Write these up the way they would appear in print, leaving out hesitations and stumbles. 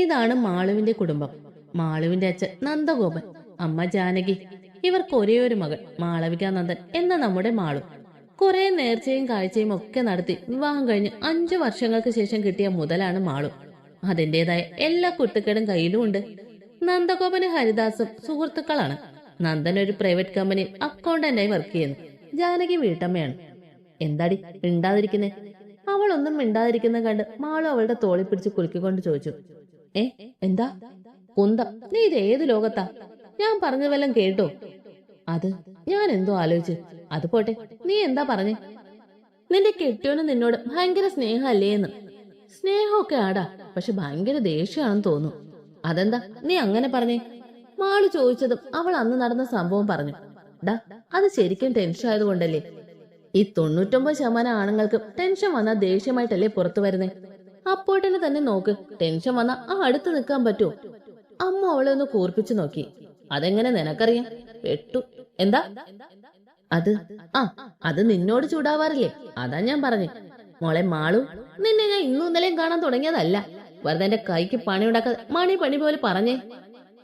ഇതാണ് മാളുവിന്റെ കുടുംബം. മാളുവിന്റെ അച്ഛൻ നന്ദഗോപൻ, അമ്മ ജാനകി. ഇവർക്ക് ഒരേ ഒരു മകൾ മാളവിക നന്ദൻ എന്ന നമ്മുടെ മാളു. കുറെ നേർച്ചയും കാഴ്ചയും ഒക്കെ നടത്തി വിവാഹം കഴിഞ്ഞ് 5 വർഷങ്ങൾക്ക് ശേഷം കിട്ടിയ മുതലാണ് മാളു. അതിന്റേതായ എല്ലാ കുട്ടിക്കടും കയ്യിലും ഉണ്ട്. നന്ദഗോപന് ഹരിദാസും സുഹൃത്തുക്കളാണ്. നന്ദൻ ഒരു പ്രൈവറ്റ് കമ്പനിയിൽ അക്കൗണ്ടന്റായി വർക്ക് ചെയ്യുന്നു. ജാനകി വീട്ടമ്മയാണ്. എന്താടി മിണ്ടാതിരിക്കുന്നേ? അവളൊന്നും മിണ്ടാതിരിക്കുന്ന കണ്ട് മാളു അവളുടെ തോളി പിടിച്ച് കുലുക്കിക്കൊണ്ട് ചോദിച്ചു, എന്താ കുന്തം? നീ ഇത് ഏത് ലോകത്താ? ഞാൻ പറഞ്ഞ വല്ലം കേട്ടോ? അത് ഞാൻ എന്തോ ആലോചിച്ച്. അത് പോട്ടെ, നീ എന്താ പറഞ്ഞേ? നിന്റെ കെട്ടിയോന് നിന്നോട് ഭയങ്കര സ്നേഹമല്ലേ എന്ന്. സ്നേഹമൊക്കെ ആടാ, പക്ഷെ ഭയങ്കര ദേഷ്യമാണെന്ന് തോന്നുന്നു. അതെന്താ നീ അങ്ങനെ പറഞ്ഞേ? മാളു ചോദിച്ചതും അവൾ അന്ന് നടന്ന സംഭവം പറഞ്ഞു. ഡാ, അത് ശരിക്കും ടെൻഷൻ ആയതുകൊണ്ടല്ലേ? ഈ 99% ആണുങ്ങൾക്ക് ടെൻഷൻ വന്നാൽ ദേഷ്യമായിട്ടല്ലേ പുറത്തു വരുന്നേ. അപ്പോട്ടനെ തന്നെ നോക്ക്, ടെൻഷൻ വന്നാ അടുത്ത് നിൽക്കാൻ പറ്റുമോ? അമ്മ അവളെ ഒന്ന് കൂർപ്പിച്ചു നോക്കി. അതെങ്ങനെ നിനക്കറിയാം? പെട്ടു. എന്താ അത്? അത് നിന്നോട് ചൂടാവാറില്ലേ? അതാ ഞാൻ പറഞ്ഞേ. മോളെ മാളു, നിന്നെ ഞാൻ ഇന്നും ഇന്നലെയും കാണാൻ തുടങ്ങിയതല്ല. വെറുതെ എന്റെ കൈക്ക് പണിയുണ്ടാക്കാതെ പണി പോലെ പറഞ്ഞേ.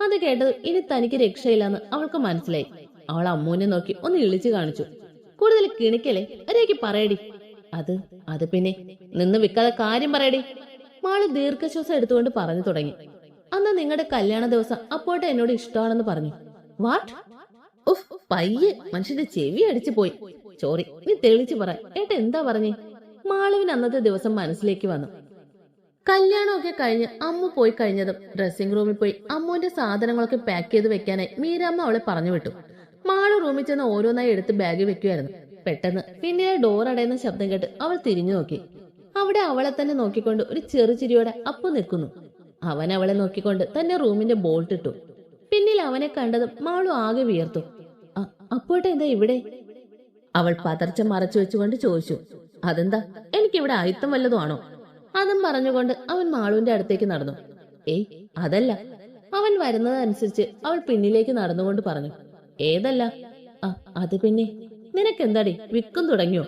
അത് കേട്ടത് ഇനി തനിക്ക് രക്ഷയില്ലെന്ന് അവൾക്ക് മനസ്സിലായി. അവൾ അമ്മൂനെ നോക്കി ഒന്ന് ഇളിച്ചു കാണിച്ചു. കൂടുതൽ കിണിക്കല്ലേ, ഒരേക്ക് പറയടി. അത് പിന്നെ നിന്ന് വിൽക്കാതെ കാര്യം പറയടി. മാള് ദീർഘശ്വാസം എടുത്തുകൊണ്ട് പറഞ്ഞു തുടങ്ങി. അന്ന് നിങ്ങളുടെ കല്യാണ ദിവസം അപ്പോട്ടെ എന്നോട് ഇഷ്ടമാണെന്ന് പറഞ്ഞു. വാട്ട്? ഉഫ്, പയ്യെ മനുഷ്യന്റെ ചെവി അടിച്ചു പോയി. സോറി, നീ തെളിച്ചു പറ. എന്താ പറഞ്ഞേ? മാളുവിന് അന്നത്തെ ദിവസം മനസ്സിലേക്ക് വന്നു. കല്യാണമൊക്കെ കഴിഞ്ഞ് അമ്മ പോയി കഴിഞ്ഞതും ഡ്രസ്സിംഗ് റൂമിൽ പോയി അമ്മുവിന്റെ സാധനങ്ങളൊക്കെ പാക്ക് ചെയ്ത് വെക്കാനായി മീരാമ്മ അവളെ പറഞ്ഞു വിട്ടു. മാളു റൂമിൽ ചെന്ന് ഓരോന്നായി എടുത്ത് ബാഗിൽ വെക്കുമായിരുന്നു. പെട്ടെന്ന് പിന്നിലെ ഡോർ അടയുന്ന ശബ്ദം കേട്ട് അവൾ തിരിഞ്ഞു നോക്കി. അവിടെ അവളെ തന്നെ നോക്കിക്കൊണ്ട് ഒരു ചെറുചിരിയോടെ അപ്പു നിൽക്കുന്നു. അവൻ അവളെ നോക്കിക്കൊണ്ട് തന്നെ റൂമിന്റെ ബോൾട്ട് ഇട്ടു. പിന്നിൽ അവനെ കണ്ടതും മാളു ആകെ വിയർത്തു. അപ്പോട്ടെ എന്താ ഇവിടെ? അവൾ പതർച്ച മറച്ചു വെച്ചുകൊണ്ട് ചോദിച്ചു. അതെന്താ, എനിക്കിവിടെ ആയുത്തം വല്ലതും ആണോ? അതും പറഞ്ഞുകൊണ്ട് അവൻ മാളുവിന്റെ അടുത്തേക്ക് നടന്നു. അതല്ല. അവൻ വരുന്നതനുസരിച്ച് അവൾ പിന്നിലേക്ക് നടന്നുകൊണ്ട് പറഞ്ഞു. ഏതല്ല? അത് പിന്നെ നിനക്കെന്താടി, വിൽക്കും തുടങ്ങിയോ?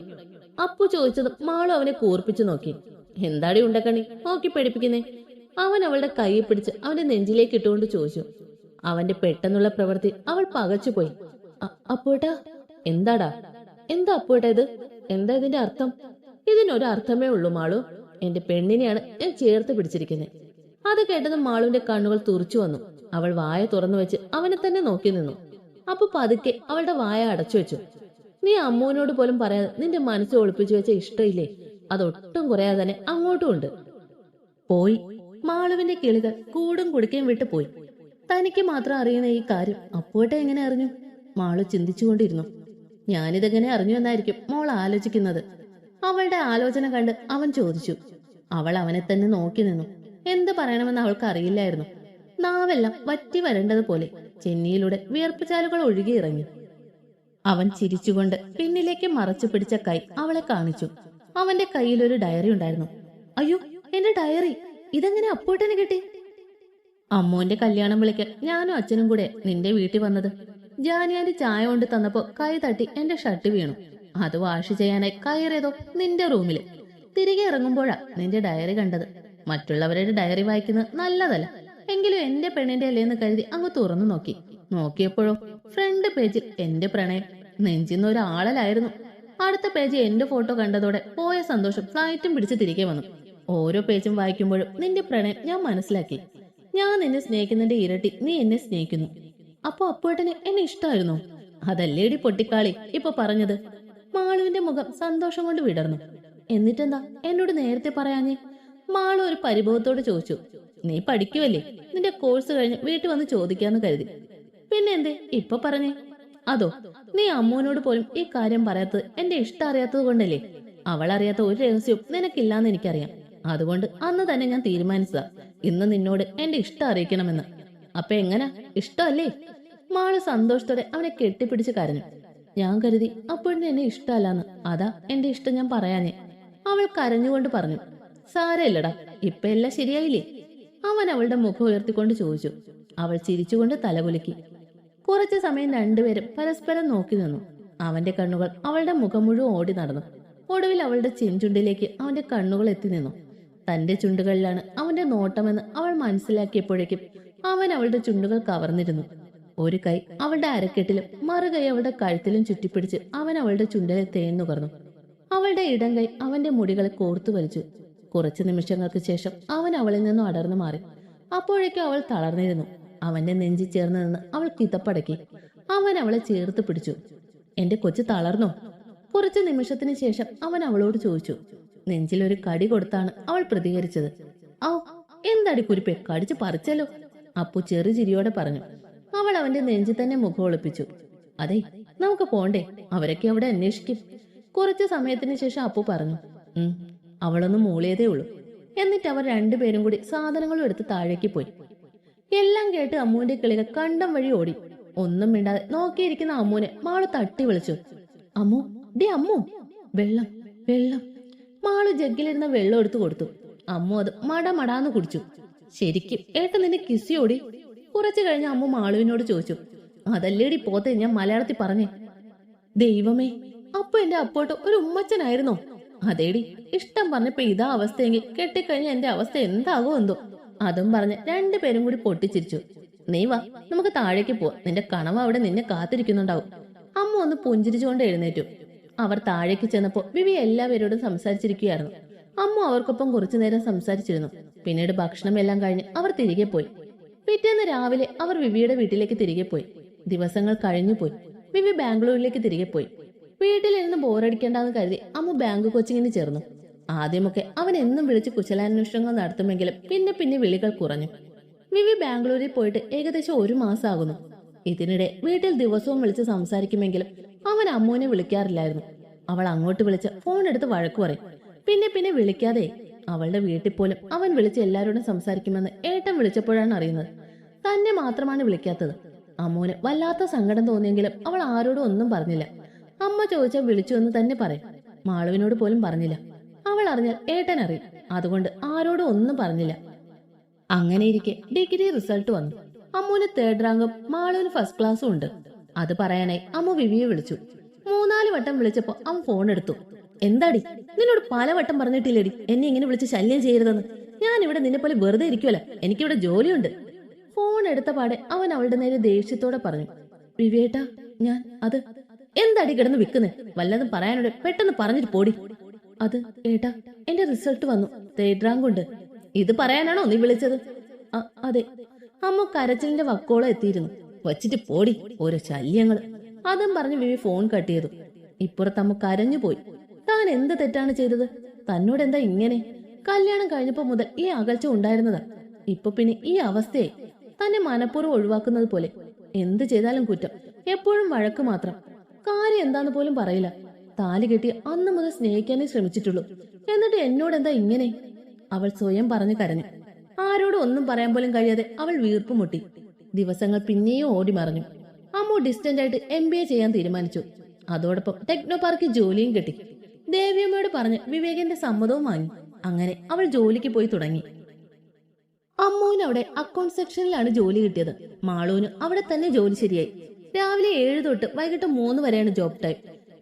അപ്പു ചോദിച്ചത് മാളു അവനെ കൂർപ്പിച്ചു നോക്കി. എന്താടി ഉണ്ടക്കണി നോക്കി പേടിപ്പിക്കുന്നേ? അവൻ അവളുടെ കൈ പിടിച്ച് അവന്റെ നെഞ്ചിലേക്ക് ഇട്ടുകൊണ്ട് ചോദിച്ചു. അവന്റെ പെട്ടെന്നുള്ള പ്രവൃത്തി അവൾ പകച്ചുപോയി. അപ്പോട്ടാ? എന്താടാ? എന്താ അപ്പോട്ടാ ഇത്? എന്താ ഇതിന്റെ അർത്ഥം? ഇതിനൊരു അർത്ഥമേ ഉള്ളൂ മാളു. എന്റെ പെണ്ണിനെയാണ് ഞാൻ ചേർത്ത് പിടിച്ചിരിക്കുന്നത്. അത് കേട്ടതും മാളുവിന്റെ കണ്ണുകൾ തുറച്ചു വന്നു. അവൾ വായ തുറന്നു വെച്ച് അവനെ തന്നെ നോക്കി നിന്നു. അപ്പൊ പതുക്കെ അവളുടെ വായ അടച്ചു വെച്ചു. നീ അമ്മുവിനോട് പോലും പറയാതെ നിന്റെ മനസ്സ് ഒളിപ്പിച്ചു വെച്ച ഇഷ്ടമില്ലേ, അതൊട്ടും കുറയാതെ തന്നെ അങ്ങോട്ടും ഉണ്ട്. പോയി. മാളുവിന്റെ കിളികൾ കൂടും കുടിക്കുകയും വിട്ടു പോയി. തനിക്ക് മാത്രം അറിയുന്ന ഈ കാര്യം അപ്പോട്ടെ എങ്ങനെ അറിഞ്ഞു? മാളു ചിന്തിച്ചുകൊണ്ടിരുന്നു. ഞാനിതെങ്ങനെ അറിഞ്ഞു എന്നായിരിക്കും മോൾ ആലോചിക്കുന്നത്. അവളുടെ ആലോചന കണ്ട് അവൻ ചോദിച്ചു. അവൾ അവനെ തന്നെ നോക്കി നിന്നു. എന്ത് പറയണമെന്ന് അവൾക്ക് അറിയില്ലായിരുന്നു. നാവെല്ലാം വറ്റി വരേണ്ടതുപോലെ ചെന്നിയിലൂടെ വിയർപ്പുചാലുകൾ ഒഴുകിയിറങ്ങി. അവൻ ചിരിച്ചുകൊണ്ട് പിന്നിലേക്ക് മറച്ചു പിടിച്ച കൈ അവളെ കാണിച്ചു. അവന്റെ കയ്യിൽ ഒരു ഡയറി ഉണ്ടായിരുന്നു. അയ്യോ, എന്റെ ഡയറി! ഇതെങ്ങനെ അപ്പോട്ടന് കിട്ടി? അമ്മുവിന്റെ കല്യാണം വിളിക്കാൻ ഞാനും അച്ഛനും കൂടെ നിന്റെ വീട്ടിൽ വന്നത്. ജാനിയാന്റെ ചായ കൊണ്ട് തന്നപ്പോ കൈ തട്ടി എന്റെ ഷർട്ട് വീണു. അത് വാഷ് ചെയ്യാനായി കയറിയതോ നിന്റെ റൂമില്. തിരികെ ഇറങ്ങുമ്പോഴാ നിന്റെ ഡയറി കണ്ടത്. മറ്റുള്ളവരുടെ ഡയറി വായിക്കുന്നത് നല്ലതല്ല, എങ്കിലും എന്റെ പെണ്ണിന്റെ അല്ലേന്ന് കരുതി അങ്ങ് തുറന്നു നോക്കി. നോക്കിയപ്പോഴോ ഫ്രണ്ട് പേജിൽ എന്റെ പ്രണയം നെഞ്ചിന്ന് ഒരു ആളലായിരുന്നു. അടുത്ത പേജ് എന്റെ ഫോട്ടോ കണ്ടതോടെ പോയ സന്തോഷം ഫ്ലൈറ്റും പിടിച്ച് തിരികെ വന്നു. ഓരോ പേജും വായിക്കുമ്പോഴും നിന്റെ പ്രണയം ഞാൻ മനസ്സിലാക്കി. ഞാൻ നിന്നെ സ്നേഹിക്കുന്നതിന്റെ ഇരട്ടി നീ എന്നെ സ്നേഹിക്കുന്നു. അപ്പൊ അപ്പോട്ടന് എന്നെ ഇഷ്ടമായിരുന്നു. അതല്ലേടി പൊട്ടിക്കാളി ഇപ്പൊ പറഞ്ഞത്. മാളുവിന്റെ മുഖം സന്തോഷം കൊണ്ട് വിടർന്നു. എന്നിട്ടെന്താ എന്നോട് നേരത്തെ പറയാഞ്ഞേ? മാളു ഒരു പരിഭവത്തോട് ചോദിച്ചു. നീ പഠിക്കുവല്ലേ, നിന്റെ കോഴ്സ് കഴിഞ്ഞ് വീട്ടിൽ വന്ന് ചോദിക്കാന്ന് കരുതി. പിന്നെ എന്തേ ഇപ്പൊ പറഞ്ഞേ? അതോ, നീ അമ്മുവിനോട് പോലും ഈ കാര്യം പറയാത്തത് എന്റെ ഇഷ്ടം അറിയാത്തത് കൊണ്ടല്ലേ? അവൾ അറിയാത്ത ഒരു രഹസ്യവും നിനക്കില്ലാന്ന് എനിക്കറിയാം. അതുകൊണ്ട് അന്ന് തന്നെ ഞാൻ തീരുമാനിച്ചതാ ഇന്ന് നിന്നോട് എന്റെ ഇഷ്ടം അറിയിക്കണമെന്ന്. അപ്പൊ എങ്ങനാ, ഇഷ്ടമല്ലേ? മാള് സന്തോഷത്തോടെ അവനെ കെട്ടിപ്പിടിച്ച് കരഞ്ഞു. ഞാൻ കരുതി അപ്പോഴും എന്നെ ഇഷ്ടമല്ലാന്ന്, അതാ എന്റെ ഇഷ്ടം ഞാൻ പറയാഞ്ഞേ. അവൾ കരഞ്ഞുകൊണ്ട് പറഞ്ഞു. സാരമില്ലടാ, ഇപ്പൊ എല്ലാം ശരിയായില്ലേ? അവൻ അവളുടെ മുഖം ഉയർത്തിക്കൊണ്ട് ചോദിച്ചു. അവൾ ചിരിച്ചുകൊണ്ട് തലകുലുക്കി. കുറച്ചു സമയം രണ്ടുപേരും പരസ്പരം നോക്കി നിന്നു. അവന്റെ കണ്ണുകൾ അവളുടെ മുഖം മുഴുവൻ ഓടി നടന്നു. ഒടുവിൽ അവളുടെ ചെഞ്ചുണ്ടിലേക്ക് അവന്റെ കണ്ണുകൾ എത്തി നിന്നു. തന്റെ ചുണ്ടുകളിലാണ് അവന്റെ നോട്ടമെന്ന് അവൾ മനസ്സിലാക്കിയപ്പോഴേക്കും അവൻ അവളുടെ ചുണ്ടുകൾ കവർന്നിരുന്നു. ഒരു കൈ അവളുടെ അരക്കെട്ടിലും മറുകൈ അവളുടെ കഴുത്തിലും ചുറ്റിപ്പിടിച്ച് അവൻ അവളുടെ ചുണ്ടിലെ തേൻ നുകർന്നു. അവളുടെ ഇടം കൈ അവന്റെ മുടികളെ കോർത്തു വലിച്ചു. കുറച്ചു നിമിഷങ്ങൾക്ക് ശേഷം അവൻ അവളിൽ നിന്നും അടർന്നു മാറി. അപ്പോഴേക്കും അവൾ തളർന്നിരുന്നു. അവന്റെ നെഞ്ചി ചേർന്ന് നിന്ന് അവൾ കിതപ്പടക്കി. അവൻ അവളെ ചേർത്ത് പിടിച്ചു. എന്റെ കൊച്ചു തളർന്നോ? കുറച്ചു നിമിഷത്തിന് ശേഷം അവൻ അവളോട് ചോദിച്ചു. നെഞ്ചിലൊരു കടി കൊടുത്താണ് അവൾ പ്രതികരിച്ചത്. ഔ, എന്തടി കുരിപ്പെ, കടിച്ചു പറിച്ചല്ലോ, അപ്പു ചെറു ചിരിയോടെ പറഞ്ഞു. അവൾ അവന്റെ നെഞ്ചിൽ തന്നെ മുഖം ഒളിപ്പിച്ചു. അതെ, നമുക്ക് പോണ്ടേ, അവരൊക്കെ അവിടെ അന്വേഷിക്കും. കുറച്ചു സമയത്തിന് ശേഷം അപ്പു പറഞ്ഞു. അവളൊന്ന് മൂളിയതേ ഉള്ളൂ. എന്നിട്ട് അവർ രണ്ടുപേരും കൂടി സാധനങ്ങളും എടുത്ത് താഴേക്ക് പോയി. എല്ലാം കേട്ട് അമ്മുവിന്റെ കിളികൾ കണ്ടം വഴി ഓടി. ഒന്നും മിണ്ടാതെ നോക്കിയിരിക്കുന്ന അമ്മുവിനെ മാളു തട്ടി വിളിച്ചു. അമ്മു, ഡി അമ്മു, വെള്ളം വെള്ളം. മാളു ജഗ്ഗിലിരുന്ന വെള്ളം എടുത്തു കൊടുത്തു. അമ്മു അത് മടമടാന്ന് കുടിച്ചു. ശരിക്കും ഏട്ടൻ നിന്നെ കിസിയോടി? കുറച്ചു കഴിഞ്ഞ് അമ്മു മാളുവിനോട് ചോദിച്ചു. അതല്ലേടി പോത്തെ ഞാൻ മലയാളത്തിൽ പറഞ്ഞേ. ദൈവമേ, അപ്പൊ എന്റെ അപ്പോട്ട് ഒരു ഉമ്മച്ചനായിരുന്നോ? അതേടി, ഇഷ്ടം പറഞ്ഞപ്പോ ഇതാ അവസ്ഥയെങ്കിൽ കെട്ടിക്കഴിഞ്ഞ എന്റെ അവസ്ഥ എന്താകോ എന്തോ. അതും പറഞ്ഞ് രണ്ടുപേരും കൂടി പൊട്ടിച്ചിരിച്ചു. നീ വാ, നമുക്ക് താഴേക്ക് പോവാ, നിന്റെ കണവ അവിടെ നിന്നെ കാത്തിരിക്കുന്നുണ്ടാവും. അമ്മ ഒന്ന് പുഞ്ചിരിച്ചുകൊണ്ട് എഴുന്നേറ്റു. അവർ താഴേക്ക് ചെന്നപ്പോ വിവി എല്ലാവരോടും സംസാരിച്ചിരിക്കുകയായിരുന്നു. അമ്മ അവർക്കൊപ്പം കുറച്ചു നേരം സംസാരിച്ചിരുന്നു. പിന്നീട് ഭക്ഷണം എല്ലാം കഴിഞ്ഞ് അവർ തിരികെ പോയി. പിറ്റേന്ന് രാവിലെ അവർ വിവിയുടെ വീട്ടിലേക്ക് തിരികെ പോയി. ദിവസങ്ങൾ കഴിഞ്ഞു പോയി. വിവി ബാംഗ്ലൂരിലേക്ക് തിരികെ പോയി. വീട്ടിലിരുന്ന് ബോറടിക്കേണ്ടെന്ന് കരുതി അമ്മ ബാങ്ക് കോച്ചിങ്ങിന് ചേർന്നു. ആദ്യമൊക്കെ അവൻ എന്നും വിളിച്ച് കുശലാന്വേഷണങ്ങൾ നടത്തുമെങ്കിലും പിന്നെ പിന്നെ വിളികൾ കുറഞ്ഞു. വിവി ബാംഗ്ലൂരിൽ പോയിട്ട് ഏകദേശം 1 മാസമാകുന്നു. ഇതിനിടെ വീട്ടിൽ ദിവസവും വിളിച്ച് സംസാരിക്കുമെങ്കിലും അവൻ അമ്മുവിനെ വിളിക്കാറില്ലായിരുന്നു. അവൾ അങ്ങോട്ട് വിളിച്ച് ഫോൺ എടുത്ത് വഴക്കു പറയും. പിന്നെ പിന്നെ വിളിക്കാതെ. അവളുടെ വീട്ടിൽ പോലും അവൻ വിളിച്ച് എല്ലാവരോടും സംസാരിക്കുമെന്ന് ഏട്ടൻ വിളിച്ചപ്പോഴാണ് അറിയുന്നത്. തന്നെ മാത്രമാണ് വിളിക്കാത്തത്. അമ്മുവിന് വല്ലാത്ത സങ്കടം തോന്നിയെങ്കിലും അവൾ ആരോടും ഒന്നും പറഞ്ഞില്ല. അമ്മ ചോദിച്ചാൽ വിളിച്ചു എന്ന് തന്നെ പറയും. മാളുവിനോട് പോലും പറഞ്ഞില്ല. അവൾ അറിഞ്ഞാൽ ഏട്ടൻ അറിയും. അതുകൊണ്ട് ആരോടും ഒന്നും പറഞ്ഞില്ല. അങ്ങനെയിരിക്കെ ഡിഗ്രി റിസൾട്ട് വന്നു. അമ്മുവിന് 3rd റാങ്കും മാളുവിന് 1st ക്ലാസ്സും ഉണ്ട്. അത് പറയാനായി അമ്മു വിവിയെ വിളിച്ചു. 3-4 വട്ടം വിളിച്ചപ്പോ അവൻ ഫോൺ എടുത്തു. എന്താടി, നിന്നോട് പലവട്ടം പറഞ്ഞിട്ടില്ലേടി എന്നെ ഇങ്ങനെ വിളിച്ച് ശല്യം ചെയ്യരുതെന്ന്? ഞാൻ ഇവിടെ നിന്നെ പോലെ വെറുതെ ഇരിക്കുവല്ല, എനിക്കിവിടെ ജോലിയുണ്ട്. ഫോൺ എടുത്ത പാടെ അവൻ അവളുടെ നേരെ ദേഷ്യത്തോടെ പറഞ്ഞു. വിവേട്ടാ, ഞാൻ അത് എന്താടി കിടന്ന് വിൽക്കുന്നേ? വല്ലതും പറയാനോടെ പെട്ടെന്ന് പറഞ്ഞിട്ട് പോടി. അത് ഏട്ടാ, എന്റെ റിസൾട്ട് വന്നു, 3rd റാങ്ക് ഉണ്ട്. ഇത് പറയാനാണോ നീ വിളിച്ചത്? അതെ. അമ്മ കരച്ചിലിന്റെ വക്കോളം എത്തിയിരുന്നു. വച്ചിട്ട് പോടി, ഓരോ ശല്യങ്ങള്. അതും പറഞ്ഞ് വിവി ഫോൺ കട്ട് ചെയ്തു. ഇപ്പുറത്തമ്മ കരഞ്ഞു പോയി. താൻ എന്ത് തെറ്റാണ് ചെയ്തത്? തന്നോട് എന്താ ഇങ്ങനെ? കല്യാണം കഴിഞ്ഞപ്പോ മുതൽ ഈ അകൽച്ച ഉണ്ടായിരുന്നതാ. ഇപ്പൊ പിന്നെ ഈ അവസ്ഥയെ തന്നെ മനഃപൂർവ്വം ഒഴിവാക്കുന്നത് പോലെ. എന്ത് ചെയ്താലും കുറ്റം, എപ്പോഴും വഴക്ക് മാത്രം. കാര്യം എന്താന്ന് പോലും പറയില്ല. താലി കെട്ടി അന്ന് മുതൽ സ്നേഹിക്കാനേ ശ്രമിച്ചിട്ടുള്ളൂ. എന്നിട്ട് എന്നോട് എന്താ ഇങ്ങനെ? അവൾ സ്വയം പറഞ്ഞു കരഞ്ഞു. ആരോടും ഒന്നും പറയാൻ പോലും കഴിയാതെ അവൾ വീർപ്പ് മുട്ടി. ദിവസങ്ങൾ പിന്നെയും ഓടി മറഞ്ഞു. അമ്മു ഡിസ്റ്റന്റ് ആയിട്ട് MBA ചെയ്യാൻ തീരുമാനിച്ചു. അതോടൊപ്പം ടെക്നോ പാർക്കിൽ ജോലിയും കിട്ടി. ദേവിയമ്മയോട് പറഞ്ഞ് വിവേകിന്റെ സമ്മതവും വാങ്ങി. അങ്ങനെ അവൾ ജോലിക്ക് പോയി തുടങ്ങി. അമ്മുവിന് അവിടെ അക്കൗണ്ട് സെക്ഷനിലാണ് ജോലി കിട്ടിയത്. മാളുവിന് അവിടെ തന്നെ ജോലി ശരിയായി. രാവിലെ 7 തൊട്ട് വൈകിട്ട് 3 വരെയാണ് ജോബ് ടൈം.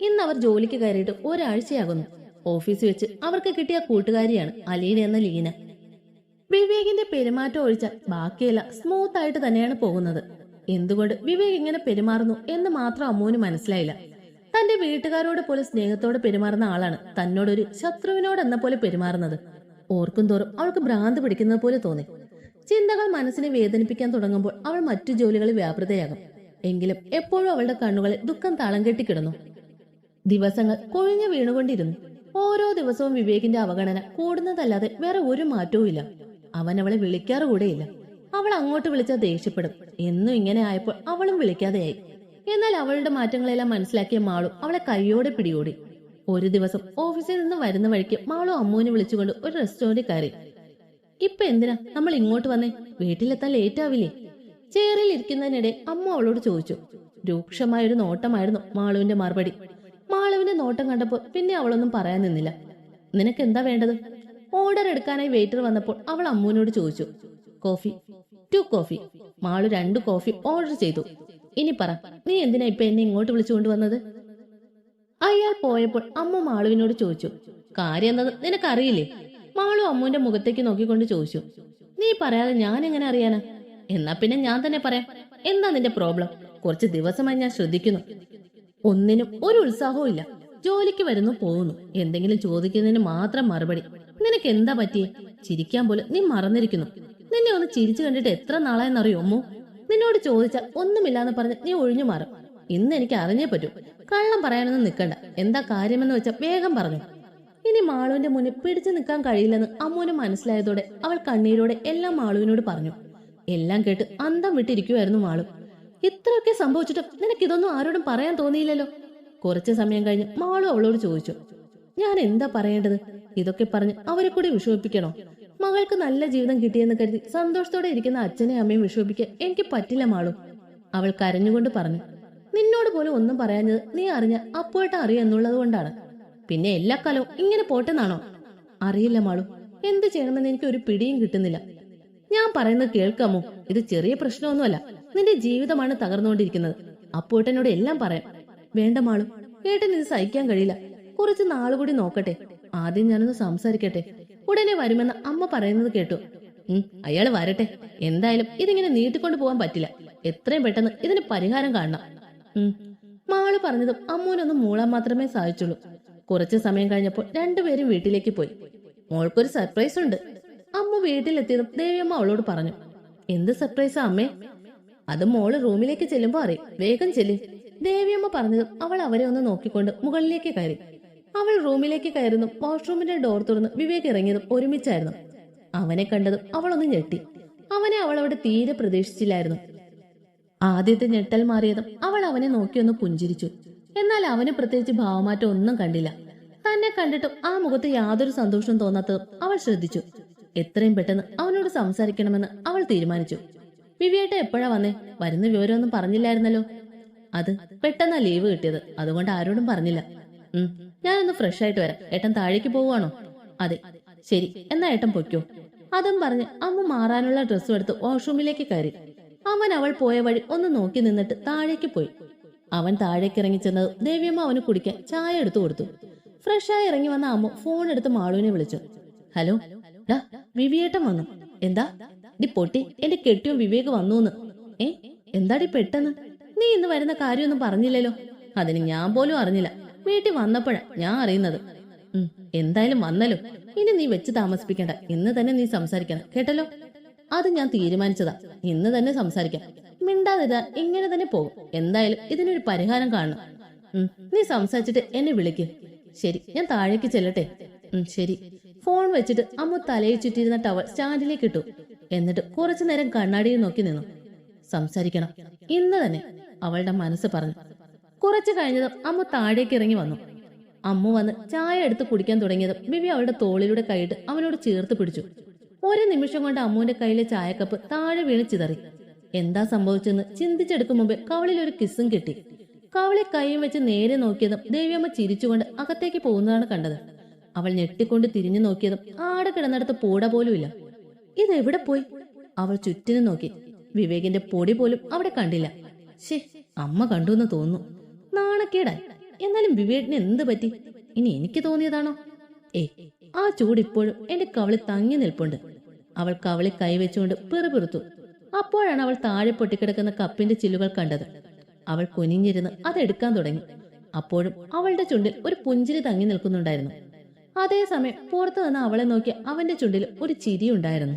ഇന്ന് അവർ ജോലിക്ക് കയറിയിട്ട് ഒരാഴ്ചയാകുന്നു. ഓഫീസിൽ വെച്ച് അവർക്ക് കിട്ടിയ കൂട്ടുകാരിയാണ് അലീന എന്ന ലീന. വിവേകിന്റെ പെരുമാറ്റം ഒഴിച്ചാൽ ബാക്കിയെല്ലാം സ്മൂത്ത് ആയിട്ട് തന്നെയാണ് പോകുന്നത്. എന്തുകൊണ്ട് വിവേക് ഇങ്ങനെ പെരുമാറുന്നു എന്ന് മാത്രം അമ്മുവിന് മനസ്സിലായില്ല. തന്റെ വീട്ടുകാരോട് പോലെ സ്നേഹത്തോടെ പെരുമാറുന്ന ആളാണ് തന്നോടൊരു ശത്രുവിനോട് എന്ന പോലെ പെരുമാറുന്നത്. ഓർക്കും തോറും അവൾക്ക് ഭ്രാന്ത് പിടിക്കുന്നത് പോലെ തോന്നി. ചിന്തകൾ മനസ്സിനെ വേദനിപ്പിക്കാൻ തുടങ്ങുമ്പോൾ അവൾ മറ്റു ജോലികളിൽ വ്യാപൃതയാകും. എങ്കിലും എപ്പോഴും അവളുടെ കണ്ണുകളിൽ ദുഃഖം താളം കെട്ടിക്കിടന്നു. ദിവസങ്ങൾ കൊഴിഞ്ഞു വീണുകൊണ്ടിരുന്നു. ഓരോ ദിവസവും വിവേകിന്റെ അവഗണന കൂടുന്നതല്ലാതെ വേറെ ഒരു മാറ്റവും ഇല്ല. അവൻ അവളെ വിളിക്കാറുകൂടെയില്ല. അവൾ അങ്ങോട്ട് വിളിച്ചാൽ ദേഷ്യപ്പെടും. എന്നും ഇങ്ങനെ ആയപ്പോൾ അവളും വിളിക്കാതെയായി. എന്നാൽ അവളുടെ മാറ്റങ്ങളെല്ലാം മനസ്സിലാക്കിയ മാളു അവളെ കൈയോടെ പിടികൂടി. ഒരു ദിവസം ഓഫീസിൽ നിന്ന് വരുന്ന വഴിക്ക് മാളു അമ്മുവിനെ വിളിച്ചുകൊണ്ട് ഒരു റെസ്റ്റോറന്റിൽ കയറി. ഇപ്പൊ എന്തിനാ നമ്മൾ ഇങ്ങോട്ട് വന്നേ? വീട്ടിലെത്താൻ ലേറ്റ് ആവില്ലേ? ചെയറിൽ ഇരിക്കുന്നതിനിടെ അമ്മ അവളോട് ചോദിച്ചു. രൂക്ഷമായൊരു നോട്ടമായിരുന്നു മാളുവിന്റെ മറുപടി. മാളുവിന്റെ നോട്ടം കണ്ടപ്പോൾ പിന്നെ അവളൊന്നും പറയാൻ നിന്നില്ല. നിനക്ക് എന്താ വേണ്ടത്? ഓർഡർ എടുക്കാനായി വെയിറ്റർ വന്നപ്പോൾ അവൾ അമ്മുവിനോട് ചോദിച്ചു. Coffee, 2 coffee. Malu 2 coffee order ചെയ്തു. ഇനി പറ, നീ എന്തിനാ ഇപ്പൊ എന്നെ ഇങ്ങോട്ട് വിളിച്ചുകൊണ്ടുവന്നത്? അയാൾ പോയപ്പോൾ അമ്മ മാളുവിനോട് ചോദിച്ചു. കാര്യം എന്താന്ന് നിനക്കറിയില്ലേ? മാളു അമ്മുവിന്റെ മുഖത്തേക്ക് നോക്കിക്കൊണ്ട് ചോദിച്ചു. നീ പറയാതെ ഞാൻ എങ്ങനെ അറിയാനാ? എന്നാ പിന്നെ ഞാൻ തന്നെ പറയാം. എന്താ നിന്റെ പ്രോബ്ലം? കുറച്ച് ദിവസമായി ഞാൻ ശ്രദ്ധിക്കുന്നു. ഒന്നിനും ഒരു ഉത്സാഹവും ഇല്ല. ജോലിക്ക് വരുന്നു പോകുന്നു, എന്തെങ്കിലും ചോദിക്കുന്നതിന് മാത്രം മറുപടി. നിനക്ക് എന്താ പറ്റിയേ? ചിരിക്കാൻ പോലും നീ മറന്നിരിക്കുന്നു. നിന്നെ ഒന്ന് ചിരിച്ചു കണ്ടിട്ട് എത്ര നാളായെന്നറിയോ അമ്മു? നിന്നോട് ചോദിച്ചാൽ ഒന്നുമില്ലാന്ന് പറഞ്ഞ് നീ ഒഴിഞ്ഞു മാറും. ഇന്ന് എനിക്ക് അറിഞ്ഞേ പറ്റൂ. കള്ളം പറയാനൊന്നും നിൽക്കണ്ട. എന്താ കാര്യമെന്ന് വെച്ചാൽ വേഗം പറഞ്ഞു. ഇനി മാളുവിന്റെ മുന്നിൽ പിടിച്ചു നിൽക്കാൻ കഴിയില്ലെന്ന് അമ്മുവിന് മനസ്സിലായതോടെ അവൾ കണ്ണീരോടെ എല്ലാം മാളുവിനോട് പറഞ്ഞു. എല്ലാം കേട്ട് അന്തം വിട്ടിരിക്കുവായിരുന്നു മാളു. ഇത്രയൊക്കെ സംഭവിച്ചിട്ടും നിനക്കിതൊന്നും ആരോടും പറയാൻ തോന്നിയില്ലല്ലോ? കുറച്ചു സമയം കഴിഞ്ഞ് മാളു അവളോട് ചോദിച്ചു. ഞാൻ എന്താ പറയേണ്ടത്? ഇതൊക്കെ പറഞ്ഞ് അവരെ കൂടി വിഷമിപ്പിക്കണോ? മകൾക്ക് നല്ല ജീവിതം കിട്ടിയെന്ന് കരുതി സന്തോഷത്തോടെ ഇരിക്കുന്ന അച്ഛനെയും അമ്മയും വിഷമിപ്പിക്കാൻ എനിക്ക് പറ്റില്ല മാളു. അവൾ കരഞ്ഞുകൊണ്ട് പറഞ്ഞു. നിന്നോട് പോലും ഒന്നും പറയാഞ്ഞത് നീ അറിഞ്ഞ അപ്പോഴത്തെ അറിയാം എന്നുള്ളത് കൊണ്ടാണ്. പിന്നെ എല്ലാ കാലവും ഇങ്ങനെ പോട്ടെന്നാണോ? അറിയില്ല മാളു, എന്ത് ചെയ്യണമെന്ന് എനിക്ക് ഒരു പിടിയും കിട്ടുന്നില്ല. ഞാൻ പറയുന്നത് കേൾക്കാമോ? ഇത് ചെറിയ പ്രശ്നമൊന്നുമല്ല. നിന്റെ ജീവിതമാണ് തകർന്നുകൊണ്ടിരിക്കുന്നത്. അപ്പോട്ടനോട് എല്ലാം പറയാം. വേണ്ട മാളു, ഏട്ടന് ഇത് സഹിക്കാൻ കഴിയില്ല. കുറച്ച് നാളുകൂടി നോക്കട്ടെ. ആദ്യം ഞാനൊന്ന് സംസാരിക്കട്ടെ. ഉടനെ വരുമെന്ന് അമ്മ പറയുന്നത് കേട്ടു. അയാള് വരട്ടെ. എന്തായാലും ഇതിങ്ങനെ നീട്ടിക്കൊണ്ടു പോകാൻ പറ്റില്ല. എത്രയും പെട്ടെന്ന് ഇതിന് പരിഹാരം കാണണം. മാളു പറഞ്ഞതും അമ്മൂനൊന്നും മൂളാൻ മാത്രമേ സാധിച്ചുള്ളൂ. കുറച്ചു സമയം കഴിഞ്ഞപ്പോൾ രണ്ടുപേരും വീട്ടിലേക്ക് പോയി. മോൾക്കൊരു സർപ്രൈസ് ഉണ്ട്. അമ്മ വീട്ടിലെത്തിയതും ദേവിയമ്മ അവളോട് പറഞ്ഞു. എന്ത് സർപ്രൈസാ അമ്മേ? അത് മോള് റൂമിലേക്ക് ചെല്ലുമ്പോ അറിയും. വേഗം ചെല്ലി. ദേവിയമ്മ പറഞ്ഞതും അവൾ അവരെ ഒന്ന് നോക്കിക്കൊണ്ട് മുകളിലേക്ക് കയറി. അവൾ റൂമിലേക്ക് കയറുന്നു. വാഷ്റൂമിന്റെ ഡോർ തുറന്ന് വിവേക് ഇറങ്ങിയതും ഒരുമിച്ചായിരുന്നു. അവനെ കണ്ടതും അവളൊന്ന് ഞെട്ടി. അവനെ അവൾ അവിടെ തീരെ പ്രതീക്ഷിച്ചില്ലായിരുന്നു. ആദ്യത്തെ ഞെട്ടൽ മാറിയതും അവൾ അവനെ നോക്കിയൊന്ന് പുഞ്ചിരിച്ചു. എന്നാൽ അവന് പ്രത്യേകിച്ച് ഭാവമാറ്റം ഒന്നും കണ്ടില്ല. തന്നെ കണ്ടിട്ടും ആ മുഖത്ത് യാതൊരു സന്തോഷവും തോന്നാത്തതും അവൾ ശ്രദ്ധിച്ചു. എത്രയും പെട്ടെന്ന് അവനോട് സംസാരിക്കണമെന്ന് അവൾ തീരുമാനിച്ചു. വിവേട്ട എപ്പോഴാ വന്നേ? വരുന്ന വിവരമൊന്നും പറഞ്ഞില്ലായിരുന്നല്ലോ. അത് പെട്ടെന്നാ ലീവ് കിട്ടിയത്, അതുകൊണ്ട് ആരോടും പറഞ്ഞില്ല. ഞാനൊന്ന് ഫ്രഷ് ആയിട്ട് വരാം. ഏട്ടൻ താഴേക്ക് പോവുകയാണോ? അതെ. ശരി, എന്നാ ഏട്ടൻ പൊയ്ക്കോ. അതും പറഞ്ഞ് അമ്മ മാറാനുള്ള ഡ്രസ്സും എടുത്ത് വാഷ്റൂമിലേക്ക് കയറി. അവൻ അവൾ പോയ വഴി ഒന്ന് നോക്കി നിന്നിട്ട് താഴേക്ക് പോയി. അവൻ താഴേക്ക് ഇറങ്ങി ചെന്നത് ദേവിയമ്മ അവന് കുടിക്കാൻ ചായ എടുത്തു കൊടുത്തു. ഫ്രഷായി ഇറങ്ങി വന്ന അമ്മ ഫോൺ എടുത്ത് മാളുവിനെ വിളിച്ചു. ഹലോ ഡാ, വിവേട്ടൻ വന്നു. എന്താ ഡി പൊട്ടി, എന്റെ കെട്ടിയോ വിവേക് വന്നൂന്ന്. എന്താടി പെട്ടെന്ന്? നീ ഇന്ന് വരുന്ന കാര്യമൊന്നും പറഞ്ഞില്ലല്ലോ. അതിന് ഞാൻ പോലും അറിഞ്ഞില്ല. വീട്ടിൽ വന്നപ്പോഴാ ഞാൻ അറിയുന്നത്. എന്തായാലും വന്നല്ലോ. ഇനി നീ വെച്ച് താമസിപ്പിക്കണ്ട. ഇന്ന് തന്നെ നീ സംസാരിക്കണം, കേട്ടല്ലോ? അത് ഞാൻ തീരുമാനിച്ചതാ. ഇന്ന് തന്നെ സംസാരിക്കാം. മിണ്ടാതിരുന്നാ ഇങ്ങനെ തന്നെ പോകും. എന്തായാലും ഇതിനൊരു പരിഹാരം കാണണം. നീ സംസാരിച്ചിട്ട് എന്നെ വിളിക്ക്. ശരി, ഞാൻ താഴേക്ക് ചെല്ലട്ടെ. ശരി. ഫോൺ വെച്ചിട്ട് അമ്മ തലയിൽ ചുറ്റിയിരുന്ന ടവൽ സ്റ്റാൻഡിലേക്ക് ഇട്ടു. എന്നിട്ട് കുറച്ചു നേരം കണ്ണാടിയിൽ നോക്കി നിന്നു. സംസാരിക്കണം ഇന്ന് തന്നെ, അവളുടെ മനസ്സ് പറഞ്ഞു. കുറച്ചു കഴിഞ്ഞതും അമ്മ താഴേക്ക് ഇറങ്ങി വന്നു. അമ്മ വന്ന് ചായ എടുത്ത് കുടിക്കാൻ തുടങ്ങിയതും ബിബി അവളുടെ തോളിലൂടെ കൈയിട്ട് അവനോട് ചേർത്ത് പിടിച്ചു. ഒരു നിമിഷം കൊണ്ട് അമ്മുവിന്റെ കയ്യിലെ ചായക്കപ്പ് താഴെ വീണ് ചിതറി. എന്താ സംഭവിച്ചെന്ന് ചിന്തിച്ചെടുക്കും മുമ്പേ കവളിൽ ഒരു കിസ്സും കിട്ടി. കവളെ കൈയും വെച്ച് നേരെ നോക്കിയതും ദേവിയമ്മ ചിരിച്ചുകൊണ്ട് അകത്തേക്ക് പോകുന്നതാണ് കണ്ടത്. അവൾ ഞെട്ടിക്കൊണ്ട് തിരിഞ്ഞു നോക്കിയതും ആടെ കിടന്നിടത്ത് പൂട പോലുമില്ല. ഇതെവിടെ പോയി? അവൾ ചുറ്റിനും നോക്കി. വിവേകിന്റെ പൊടി പോലും അവിടെ കണ്ടില്ല. ശേ, അമ്മ കണ്ടുവെന്ന് തോന്നുന്നു. നാണക്കേടായി. എന്നാലും വിവേകിന് എന്ത് പറ്റി? ഇനി എനിക്ക് തോന്നിയതാണോ? ആ ചൂട് ഇപ്പോഴും എന്റെ കവളി തങ്ങി നിൽപ്പുണ്ട്. അവൾ കവളി കൈവച്ചുകൊണ്ട് പിറുപിറുത്തു. അപ്പോഴാണ് അവൾ താഴെ പൊട്ടിക്കിടക്കുന്ന കപ്പിന്റെ ചില്ലുകൾ കണ്ടത്. അവൾ കുനിഞ്ഞിരുന്ന് അതെടുക്കാൻ തുടങ്ങി. അപ്പോഴും അവളുടെ ചുണ്ടിൽ ഒരു പുഞ്ചിരി തങ്ങി നിൽക്കുന്നുണ്ടായിരുന്നു. അതേസമയം പുറത്തു നിന്ന് അവളെ നോക്കി അവന്റെ ചുണ്ടിൽ ഒരു ചിരി ഉണ്ടായിരുന്നു.